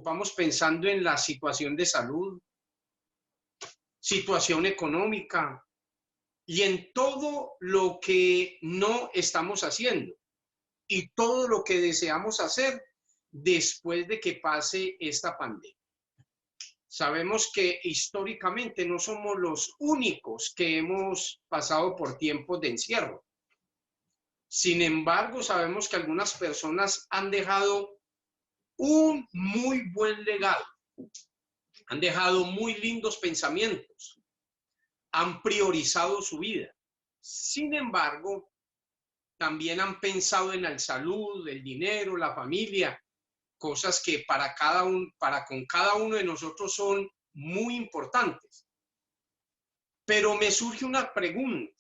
vamos pensando en la situación de salud, situación económica y en todo lo que no estamos haciendo y todo lo que deseamos hacer después de que pase esta pandemia. Sabemos que históricamente no somos los únicos que hemos pasado por tiempos de encierro. Sin embargo, sabemos que algunas personas han dejado un muy buen legado, han dejado muy lindos pensamientos, han priorizado su vida. Sin embargo, también han pensado en la salud, el dinero, la familia, cosas que para con cada uno de nosotros son muy importantes. Pero me surge una pregunta.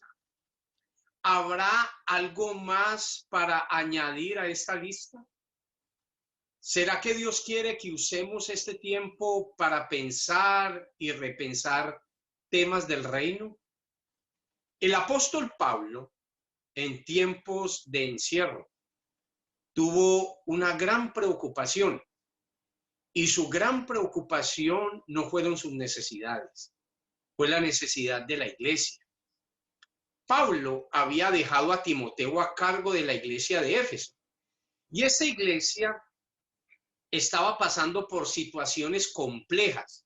¿Habrá algo más para añadir a esta lista? ¿Será que Dios quiere que usemos este tiempo para pensar y repensar temas del reino? El apóstol Pablo, en tiempos de encierro, tuvo una gran preocupación y su gran preocupación no fueron sus necesidades, fue la necesidad de la iglesia. Pablo había dejado a Timoteo a cargo de la iglesia de Éfeso y esa iglesia estaba pasando por situaciones complejas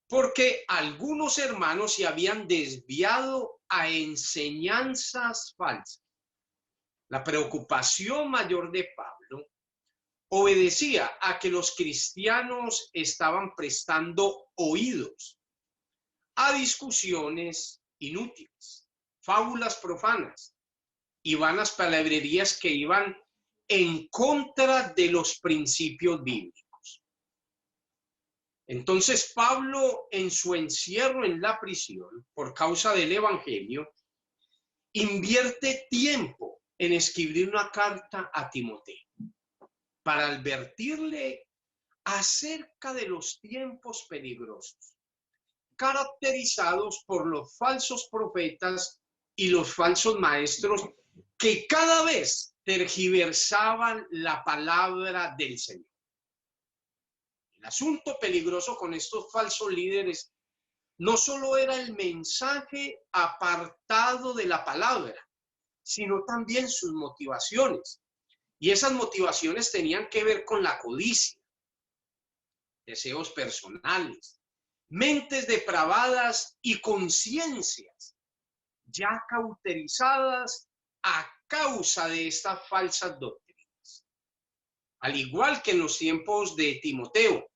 porque algunos hermanos se habían desviado a enseñanzas falsas. La preocupación mayor de Pablo obedecía a que los cristianos estaban prestando oídos a discusiones inútiles, fábulas profanas y vanas palabrerías que iban en contra de los principios bíblicos. Entonces Pablo, en su encierro en la prisión por causa del evangelio, invierte tiempo en escribir una carta a Timoteo para advertirle acerca de los tiempos peligrosos, caracterizados por los falsos profetas y los falsos maestros que cada vez tergiversaban la palabra del Señor. El asunto peligroso con estos falsos líderes no solo era el mensaje apartado de la palabra, sino también sus motivaciones. Y esas motivaciones tenían que ver con la codicia, deseos personales, mentes depravadas y conciencias ya cauterizadas a causa de estas falsas doctrinas. Al igual que en los tiempos de Timoteo,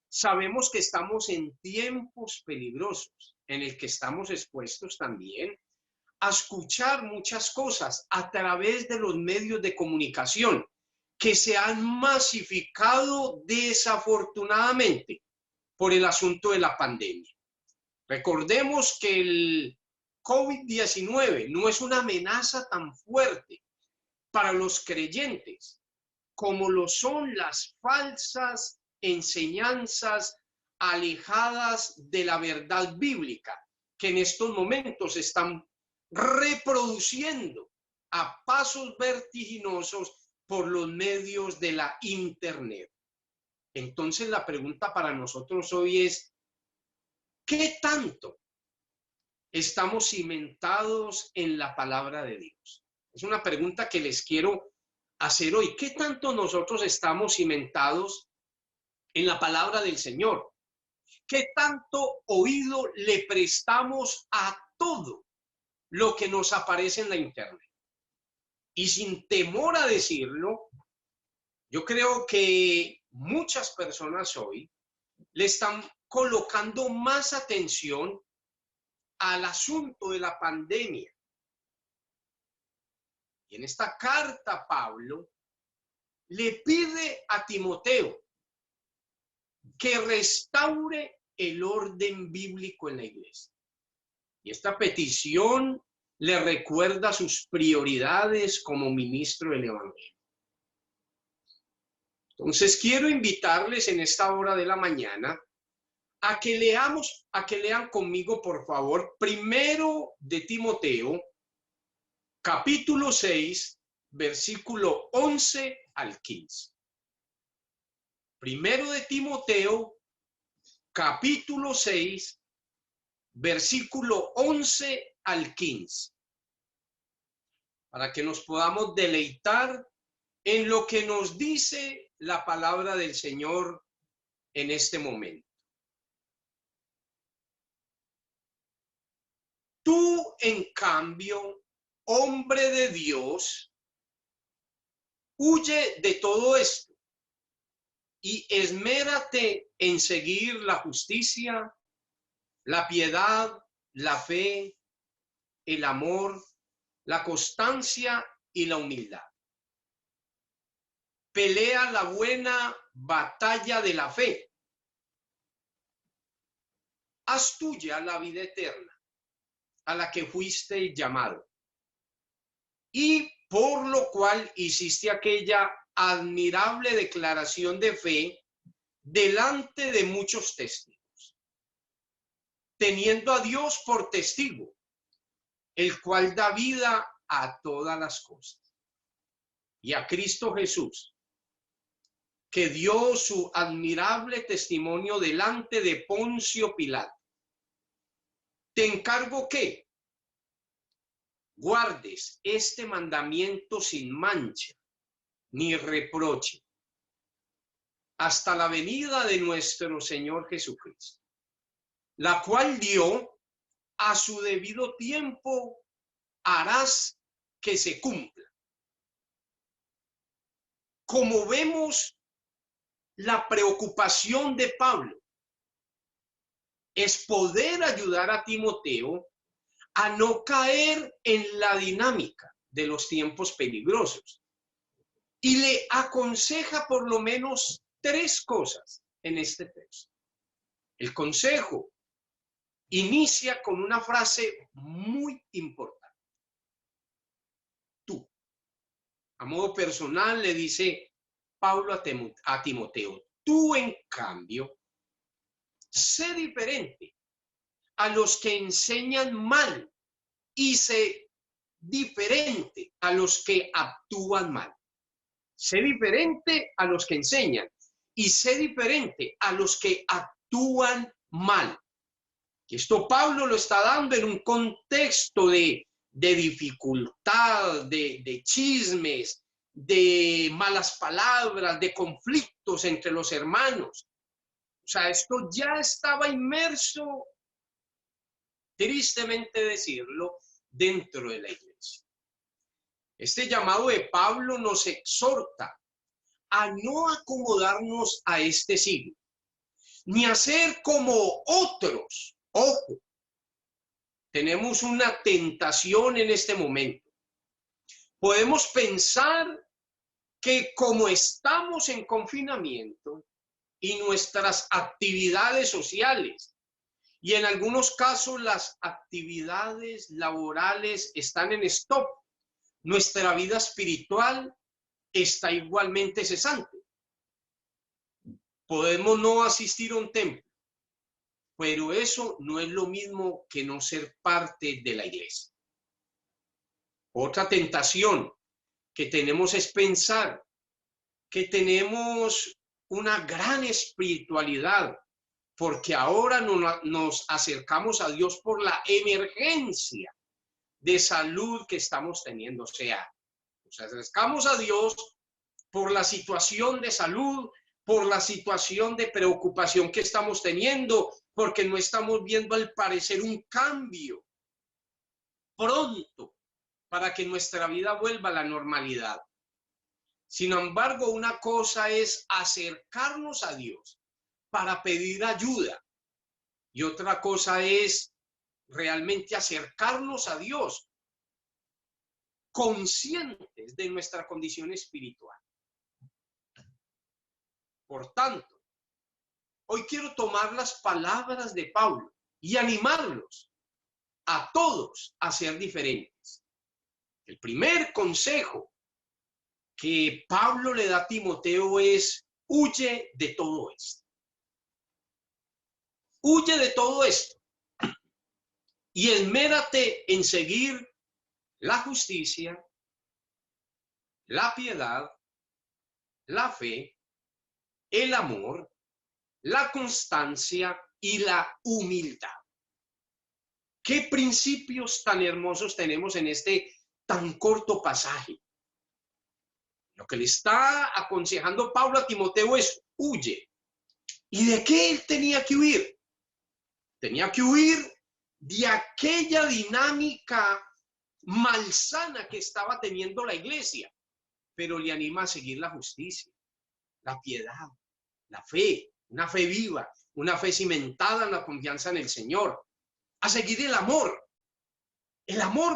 sabemos que estamos en tiempos peligrosos, en el que estamos expuestos también a escuchar muchas cosas a través de los medios de comunicación que se han masificado desafortunadamente por el asunto de la pandemia. Recordemos que el COVID-19 no es una amenaza tan fuerte para los creyentes como lo son las falsas enseñanzas alejadas de la verdad bíblica que en estos momentos están reproduciendo a pasos vertiginosos por los medios de la internet. Entonces la pregunta para nosotros hoy es, ¿qué tanto estamos cimentados en la palabra de Dios? Es una pregunta que les quiero hacer hoy. ¿Qué tanto nosotros estamos cimentados en la palabra del Señor? ¿Qué tanto oído le prestamos a todo lo que nos aparece en la internet? Y sin temor a decirlo, yo creo que muchas personas hoy le están colocando más atención al asunto de la pandemia. Y en esta carta, Pablo le pide a Timoteo que restaure el orden bíblico en la iglesia. Y esta petición le recuerda sus prioridades como ministro del Evangelio. Entonces quiero invitarles en esta hora de la mañana a que lean conmigo, por favor, primero de Timoteo, capítulo 6, versículo 11 al 15. Primero de Timoteo, capítulo 6, versículo 11 al 15, para que nos podamos deleitar en lo que nos dice la palabra del Señor en este momento. Tú, en cambio, hombre de Dios, huye de todo esto y esmérate en seguir la justicia, la piedad, la fe, el amor, la constancia y la humildad. Pelea la buena batalla de la fe. Haz tuya la vida eterna, a la que fuiste llamado, y por lo cual hiciste aquella admirable declaración de fe delante de muchos testigos, teniendo a Dios por testigo, el cual da vida a todas las cosas, y a Cristo Jesús, que dio su admirable testimonio delante de Poncio Pilato. Te encargo que guardes este mandamiento sin mancha ni reproche hasta la venida de nuestro Señor Jesucristo, la cual dio a su debido tiempo, harás que se cumpla. Como vemos, la preocupación de Pablo es poder ayudar a Timoteo a no caer en la dinámica de los tiempos peligrosos. Y le aconseja por lo menos 3 cosas en este texto. El consejo inicia con una frase muy importante. Tú. A modo personal le dice Pablo a Timoteo, tú en cambio, sé diferente a los que enseñan mal y sé diferente a los que actúan mal. Sé diferente a los que enseñan y sé diferente a los que actúan mal. Esto Pablo lo está dando en un contexto de dificultad, de chismes, de malas palabras, de conflictos entre los hermanos. O sea, esto ya estaba inmerso, tristemente decirlo, dentro de la iglesia. Este llamado de Pablo nos exhorta a no acomodarnos a este siglo, ni a ser como otros. Ojo, tenemos una tentación en este momento. Podemos pensar que como estamos en confinamiento y nuestras actividades sociales, y en algunos casos las actividades laborales están en stop, nuestra vida espiritual está igualmente cesante. Podemos no asistir a un templo, pero eso no es lo mismo que no ser parte de la iglesia. Otra tentación que tenemos es pensar que tenemos una gran espiritualidad porque ahora nos acercamos a Dios por la emergencia de salud que estamos teniendo. O sea, nos acercamos a Dios por la situación de salud, por la situación de preocupación que estamos teniendo, porque no estamos viendo al parecer un cambio pronto para que nuestra vida vuelva a la normalidad. Sin embargo, una cosa es acercarnos a Dios para pedir ayuda y otra cosa es realmente acercarnos a Dios conscientes de nuestra condición espiritual. Por tanto, hoy quiero tomar las palabras de Pablo y animarlos a todos a ser diferentes. El primer consejo que Pablo le da a Timoteo es: huye de todo esto. Huye de todo esto y esmérate en seguir la justicia, la piedad, la fe, el amor, la constancia y la humildad. ¿Qué principios tan hermosos tenemos en este tan corto pasaje? Lo que le está aconsejando Pablo a Timoteo es: huye. ¿Y de qué él tenía que huir? Tenía que huir de aquella dinámica malsana que estaba teniendo la iglesia, pero le anima a seguir la justicia, la piedad, la fe, una fe viva, una fe cimentada en la confianza en el Señor, a seguir el amor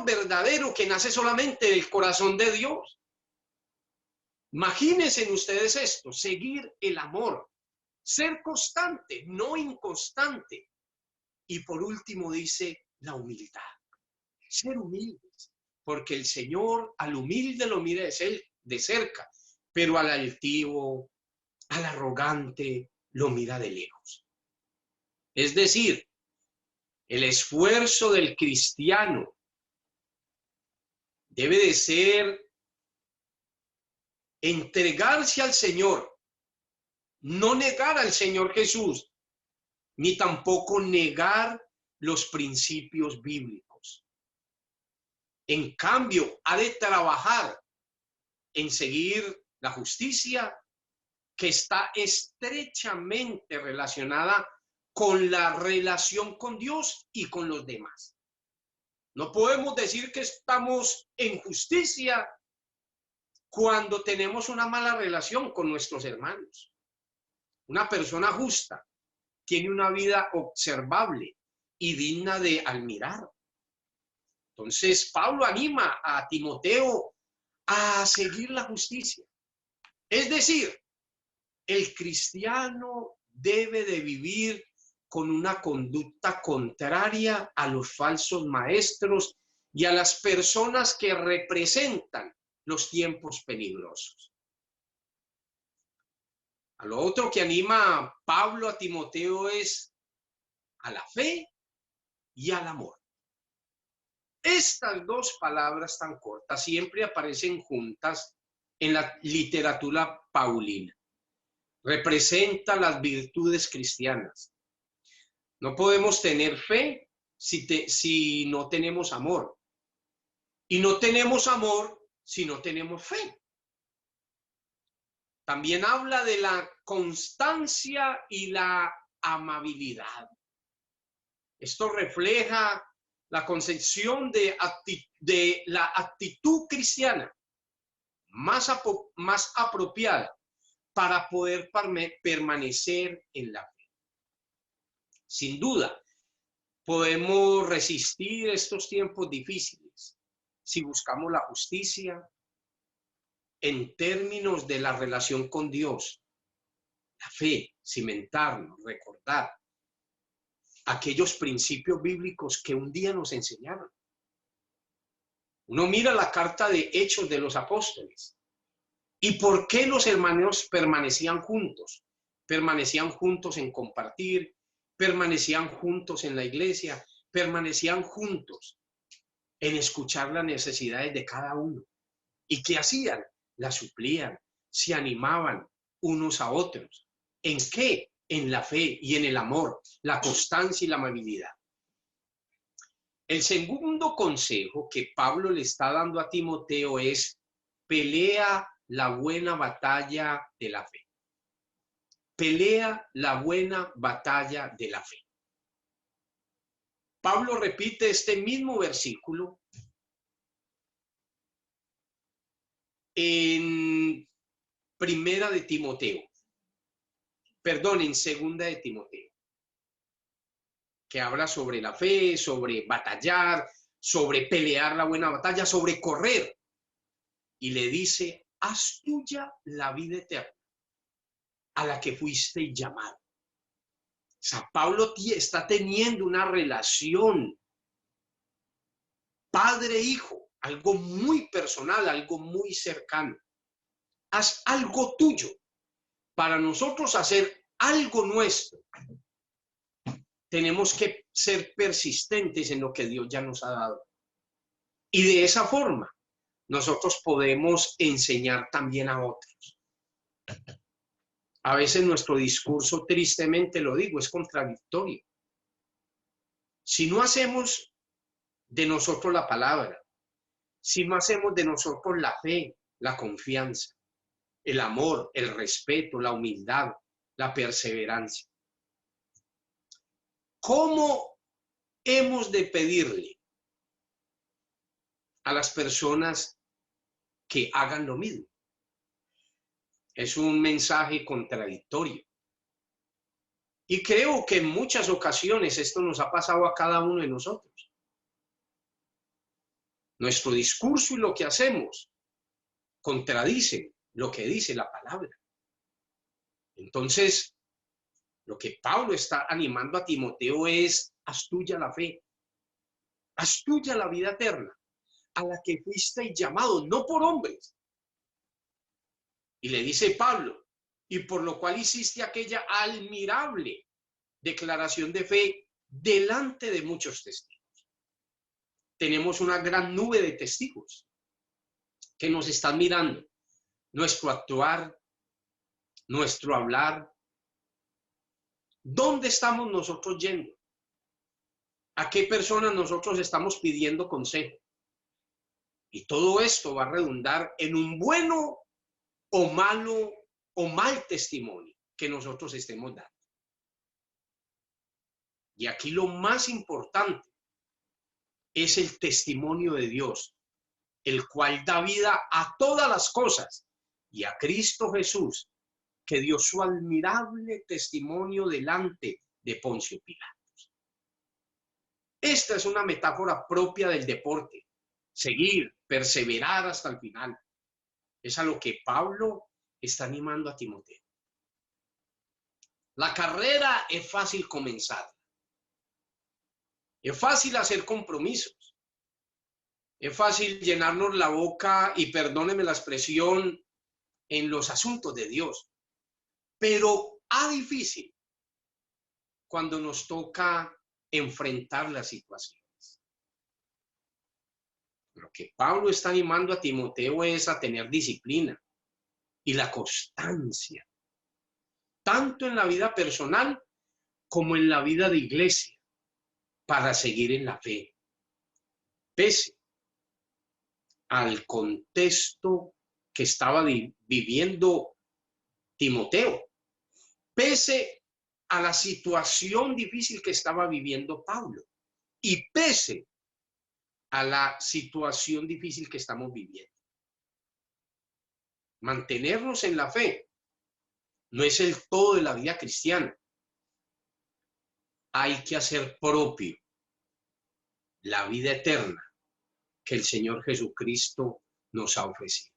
verdadero que nace solamente del corazón de Dios. Imagínense ustedes esto: seguir el amor, ser constante, no inconstante. Y por último dice la humildad, ser humildes, porque el Señor al humilde lo mira de cerca, pero al altivo, al arrogante, lo mira de lejos. Es decir, el esfuerzo del cristiano debe de ser entregarse al Señor, no negar al Señor Jesús, ni tampoco negar los principios bíblicos. En cambio, ha de trabajar en seguir la justicia, que está estrechamente relacionada con la relación con Dios y con los demás. No podemos decir que estamos en justicia cuando tenemos una mala relación con nuestros hermanos. Una persona justa tiene una vida observable y digna de admirar. Entonces, Pablo anima a Timoteo a seguir la justicia. Es decir, el cristiano debe de vivir con una conducta contraria a los falsos maestros y a las personas que representan los tiempos peligrosos. A lo otro que anima Pablo a Timoteo es a la fe y al amor. Estas dos palabras tan cortas siempre aparecen juntas en la literatura paulina. Representa las virtudes cristianas. No podemos tener fe si no tenemos amor. Y no tenemos amor si no tenemos fe. También habla de la constancia y la amabilidad. Esto refleja la concepción de la actitud cristiana más apropiada para poder permanecer en la fe. Sin duda, podemos resistir estos tiempos difíciles si buscamos la justicia en términos de la relación con Dios, la fe, cimentarnos, recordar aquellos principios bíblicos que un día nos enseñaron. Uno mira la carta de Hechos de los Apóstoles. ¿Y por qué los hermanos permanecían juntos? Permanecían juntos en compartir, permanecían juntos en la iglesia, permanecían juntos en escuchar las necesidades de cada uno. ¿Y qué hacían? Las suplían, se animaban unos a otros. ¿En qué? En la fe y en el amor, la constancia y la amabilidad. El segundo consejo que Pablo le está dando a Timoteo es: pelea la buena batalla de la fe. Pelea la buena batalla de la fe. Pablo repite este mismo versículo en Segunda de Timoteo, que habla sobre la fe, sobre batallar, sobre pelear la buena batalla, sobre correr. Y le dice: haz tuya la vida eterna, a la que fuiste llamado. O sea, Pablo está teniendo una relación padre-hijo, algo muy personal, algo muy cercano. Haz algo tuyo. Para nosotros hacer algo nuestro, tenemos que ser persistentes en lo que Dios ya nos ha dado. Y de esa forma, nosotros podemos enseñar también a otros. A veces nuestro discurso, tristemente lo digo, es contradictorio. Si no hacemos de nosotros la palabra, si no hacemos de nosotros la fe, la confianza, el amor, el respeto, la humildad, la perseverancia, ¿cómo hemos de pedirle a las personas que hagan lo mismo? Es un mensaje contradictorio. Y creo que en muchas ocasiones esto nos ha pasado a cada uno de nosotros. Nuestro discurso y lo que hacemos contradicen lo que dice la palabra. Entonces, lo que Pablo está animando a Timoteo es: haz tuya la fe, haz tuya la vida eterna, a la que fuiste llamado, no por hombres. Y le dice Pablo, y por lo cual hiciste aquella admirable declaración de fe delante de muchos testigos. Tenemos una gran nube de testigos que nos están mirando nuestro actuar, nuestro hablar. ¿Dónde estamos nosotros yendo? ¿A qué personas nosotros estamos pidiendo consejo? Y todo esto va a redundar en un bueno o malo o mal testimonio que nosotros estemos dando. Y aquí lo más importante es el testimonio de Dios, el cual da vida a todas las cosas, y a Cristo Jesús, que dio su admirable testimonio delante de Poncio Pilatos. Esta es una metáfora propia del deporte: seguir, perseverar hasta el final. Es a lo que Pablo está animando a Timoteo. La carrera es fácil comenzar. Es fácil hacer compromisos. Es fácil llenarnos la boca, y perdónenme la expresión, en los asuntos de Dios. Pero difícil cuando nos toca enfrentar las situaciones. Lo que Pablo está animando a Timoteo es a tener disciplina y la constancia, tanto en la vida personal como en la vida de iglesia, para seguir en la fe, pese al contexto que estaba viviendo Timoteo, pese a la situación difícil que estaba viviendo Pablo, y pese a la situación difícil que estamos viviendo. Mantenernos en la fe no es el todo de la vida cristiana. Hay que hacer propio la vida eterna que el Señor Jesucristo nos ha ofrecido.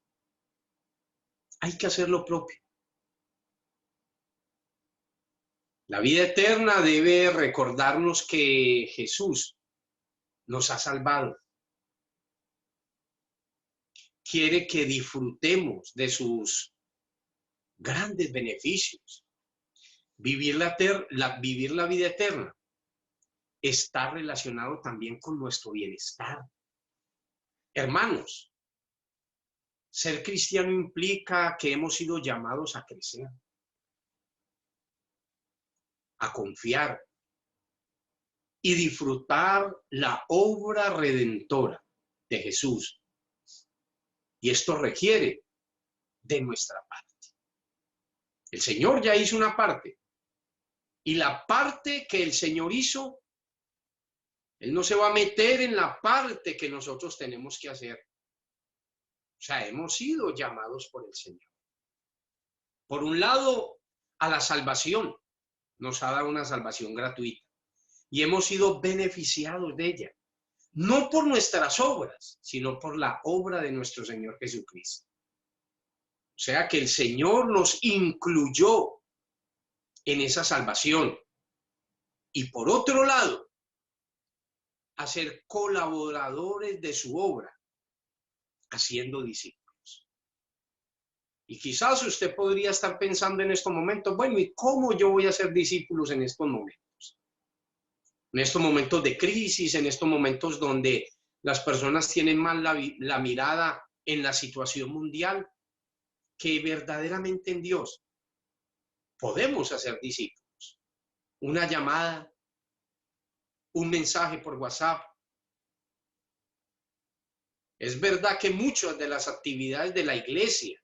Hay que hacer lo propio. La vida eterna debe recordarnos que Jesús nos ha salvado. Quiere que disfrutemos de sus grandes beneficios. Vivir la vida eterna está relacionado también con nuestro bienestar. Hermanos, ser cristiano implica que hemos sido llamados a crecer, a confiar y disfrutar la obra redentora de Jesús. Y esto requiere de nuestra parte. El Señor ya hizo una parte, y la parte que el Señor hizo, Él no se va a meter en la parte que nosotros tenemos que hacer. O sea, hemos sido llamados por el Señor. Por un lado, a la salvación. Nos ha dado una salvación gratuita y hemos sido beneficiados de ella. No por nuestras obras, sino por la obra de nuestro Señor Jesucristo. O sea que el Señor nos incluyó en esa salvación. Y por otro lado, a ser colaboradores de su obra, haciendo discípulos. Y quizás usted podría estar pensando en estos momentos: bueno, ¿y cómo yo voy a hacer discípulos en estos momentos? En estos momentos de crisis, en estos momentos donde las personas tienen más la mirada en la situación mundial que verdaderamente en Dios. podemos hacer discípulos. Una llamada, un mensaje por WhatsApp. Es verdad que muchas de las actividades de la iglesia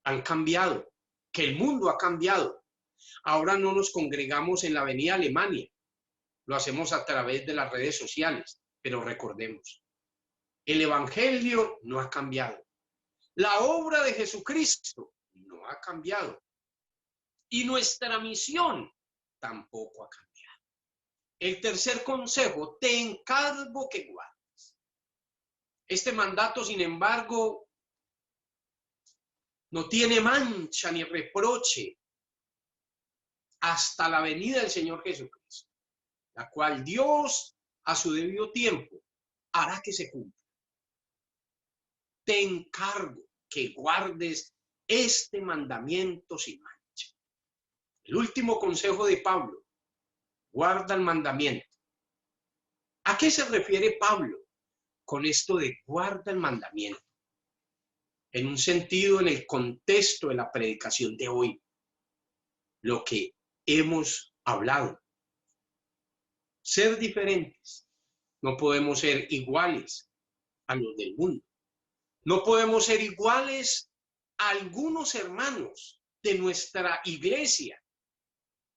han cambiado, que el mundo ha cambiado. Ahora no nos congregamos en la Avenida Alemania, lo hacemos a través de las redes sociales, pero recordemos, el evangelio no ha cambiado. La obra de Jesucristo no ha cambiado. Y nuestra misión tampoco ha cambiado. El tercer consejo, te encargo que guardes. Este mandato, sin embargo, no tiene mancha ni reproche hasta la venida del Señor Jesucristo, la cual Dios a su debido tiempo hará que se cumpla. Te encargo que guardes este mandamiento sin mancha. El último consejo de Pablo, guarda el mandamiento. ¿A qué se refiere Pablo con esto de guarda el mandamiento? En un sentido, en el contexto de la predicación de hoy, lo que hemos hablado. Ser diferentes. No podemos ser iguales a los del mundo. No podemos ser iguales a algunos hermanos de nuestra iglesia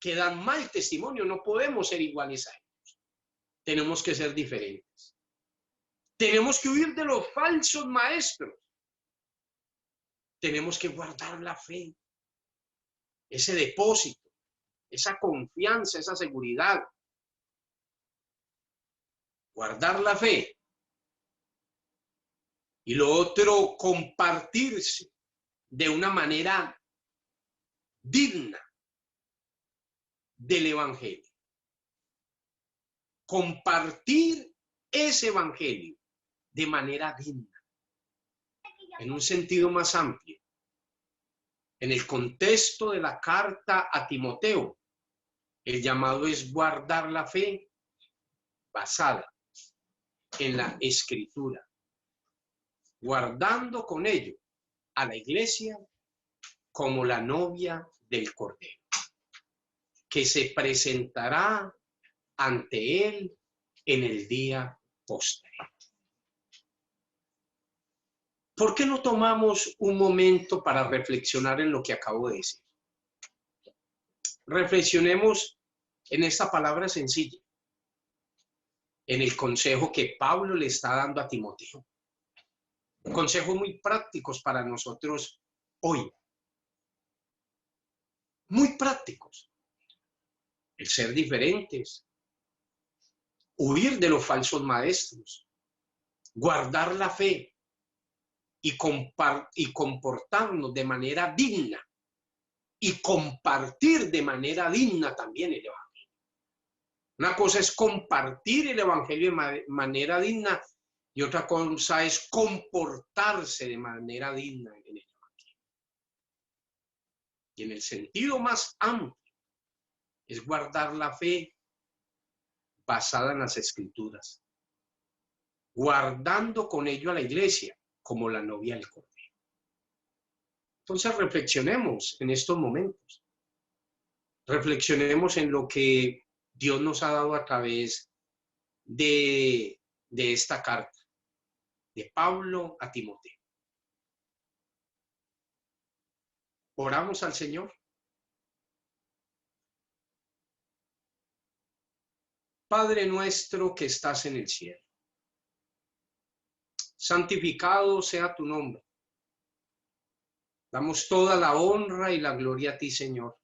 que dan mal testimonio. No podemos ser iguales a ellos. Tenemos que ser diferentes. Tenemos que huir de los falsos maestros. Tenemos que guardar la fe, ese depósito, esa confianza, esa seguridad. Guardar la fe. Y lo otro, compartirse de una manera digna del evangelio. Compartir ese evangelio de manera digna. En un sentido más amplio. En el contexto de la carta a Timoteo, el llamado es guardar la fe basada en la Escritura, guardando con ello a la iglesia como la novia del Cordero, que se presentará ante él en el día posterior. ¿Por qué no tomamos un momento para reflexionar en lo que acabo de decir? Reflexionemos en esta palabra sencilla, en el consejo que Pablo le está dando a Timoteo. Consejos muy prácticos para nosotros hoy. Muy prácticos. El ser diferentes, huir de los falsos maestros, guardar la fe y comportarnos de manera digna y compartir de manera digna también el evangelio. Una cosa es compartir el evangelio de manera digna y otra cosa es comportarse de manera digna en el evangelio. Y en el sentido más amplio es guardar la fe basada en las Escrituras, guardando con ello a la iglesia como la novia del Cordero. Entonces reflexionemos en estos momentos. Reflexionemos en lo que Dios nos ha dado a través de esta carta de Pablo a Timoteo. Oramos al Señor. Padre nuestro que estás en el cielo, santificado sea tu nombre. Damos toda la honra y la gloria a ti, Señor.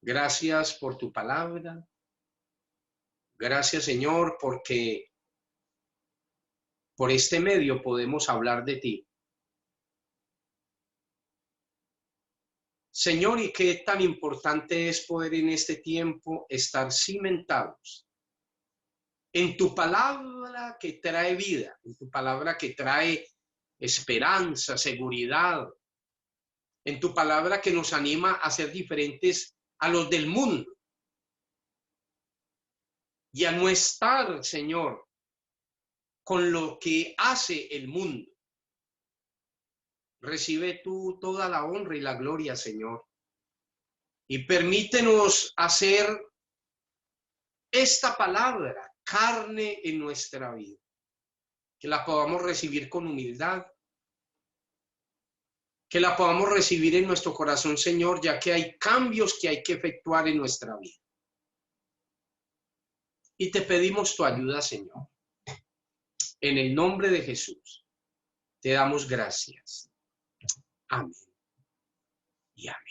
Gracias por tu palabra. Gracias, Señor, porque por este medio podemos hablar de ti. Señor, y qué tan importante es poder en este tiempo estar cimentados en tu palabra que trae vida, en tu palabra que trae esperanza, seguridad, en tu palabra que nos anima a ser diferentes a los del mundo y a no estar, Señor, con lo que hace el mundo. Recibe tú toda la honra y la gloria, Señor. Y permítenos hacer esta palabra carne en nuestra vida, que la podamos recibir con humildad, que la podamos recibir en nuestro corazón, Señor, ya que hay cambios que hay que efectuar en nuestra vida. Y te pedimos tu ayuda, Señor. En el nombre de Jesús, te damos gracias. Amén y amén.